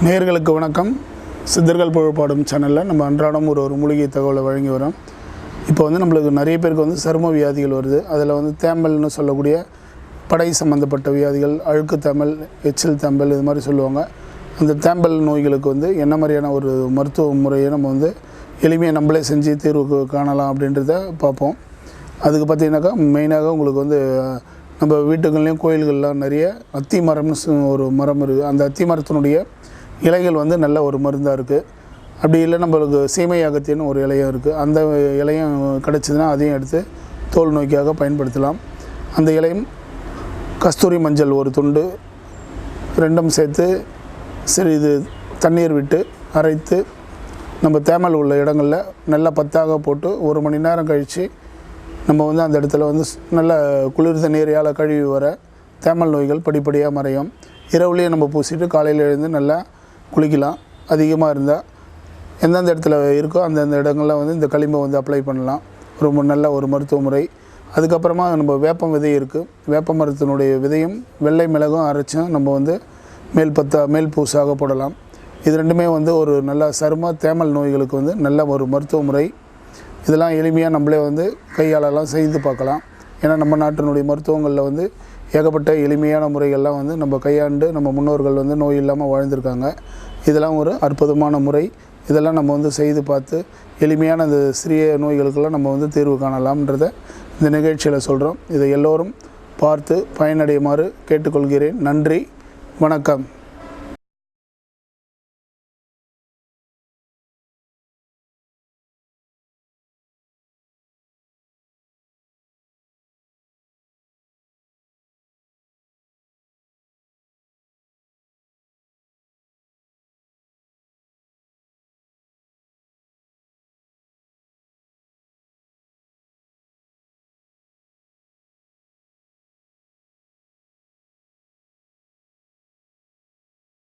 நேயர்களுக்கு வணக்கம். சித்தர்கள் புகழ்பாடும் சேனலில் நம்ம அன்றாடம் ஒரு மூலிகை தகவலை வழங்கி வரோம். இப்போ நம்மளுக்கு நிறைய பேருக்கு சரும வியாதிகள் வருது. அதில் தேம்பல்னு சொல்லக்கூடிய படை சம்மந்தப்பட்ட வியாதிகள், அழுக்கு தேம்பல், எச்சில் தேம்பல், இது மாதிரி சொல்லுவாங்க. அந்த தேம்பல் நோய்களுக்கு என்ன மாதிரியான ஒரு மருத்துவ முறையை நம்ம எளிமையாக நம்மளே செஞ்சு தீர்வு காணலாம் அப்படின்றத பார்ப்போம். அதுக்கு பார்த்தீங்கன்னாக்கா மெயினாக உங்களுக்கு நம்ம வீட்டுகள்லேயும் கோயில்கள்லாம் நிறைய அத்தி மரம்னு ஒரு மரம் இருக்குது. அந்த அத்தி மரத்தினுடைய இலைகள் நல்ல ஒரு மருந்தாக இருக்குது. அப்படி இல்லை நம்மளுக்கு சீமை அகத்தின்னு ஒரு இலையும் இருக்குது. அந்த இலையும் கிடச்சிதுன்னா அதையும் எடுத்து தோல் நோய்க்காக பயன்படுத்தலாம். அந்த இலையும் கஸ்தூரி மஞ்சள் ஒரு துண்டு ரெண்டும் சேர்த்து சிறிது தண்ணீர் விட்டு அரைத்து நம்ம தேமல் உள்ள இடங்களில் நல்லா பத்தாக போட்டு 1 மணி நேரம் கழித்து நம்ம அந்த இடத்துல நல்ல குளிர் தண்ணீரையால் கழுவி வர தேமல் நோய்கள் படிப்படியாக மறையும். இரவுலேயே நம்ம பூசிட்டு காலையில் எழுந்து நல்லா குளிக்கலாம். அதிகமாக இருந்தால் எந்தெந்த இடத்துல இருக்கோ அந்தந்த இடங்களில் இந்த களிம்பை அப்ளை பண்ணலாம். ரொம்ப நல்ல ஒரு மருத்துவ முறை. அதுக்கப்புறமா நம்ம வேப்பம் விதை இருக்குது. வேப்ப மரத்தினுடைய விதையும் வெள்ளை மிளகும் அரைச்சும் நம்ம மேல் பூசாக போடலாம். இது ரெண்டுமே ஒரு நல்ல சரும தேமல் நோய்களுக்கு நல்ல ஒரு மருத்துவ முறை. இதெல்லாம் எளிமையாக நம்மளே கையாளலாம் செய்து பார்க்கலாம். ஏன்னா நம்ம நாட்டினுடைய மருத்துவங்களில் ஏகப்பட்ட எளிமையான முறைகள்லாம் நம்ம கையாண்டு நம்ம முன்னோர்கள் நோய் இல்லாமல் வாழ்ந்திருக்காங்க. இதெல்லாம் ஒரு அற்புதமான முறை. இதெல்லாம் நம்ம செய்து பார்த்து எளிமையான இந்த சிறிய நோய்களுக்கெல்லாம் நம்ம தீர்வு காணலாம்ன்றதை இந்த நிகழ்ச்சியில் சொல்கிறோம். இதை எல்லோரும் பார்த்து பயனடையுமாறு கேட்டுக்கொள்கிறேன். நன்றி, வணக்கம்.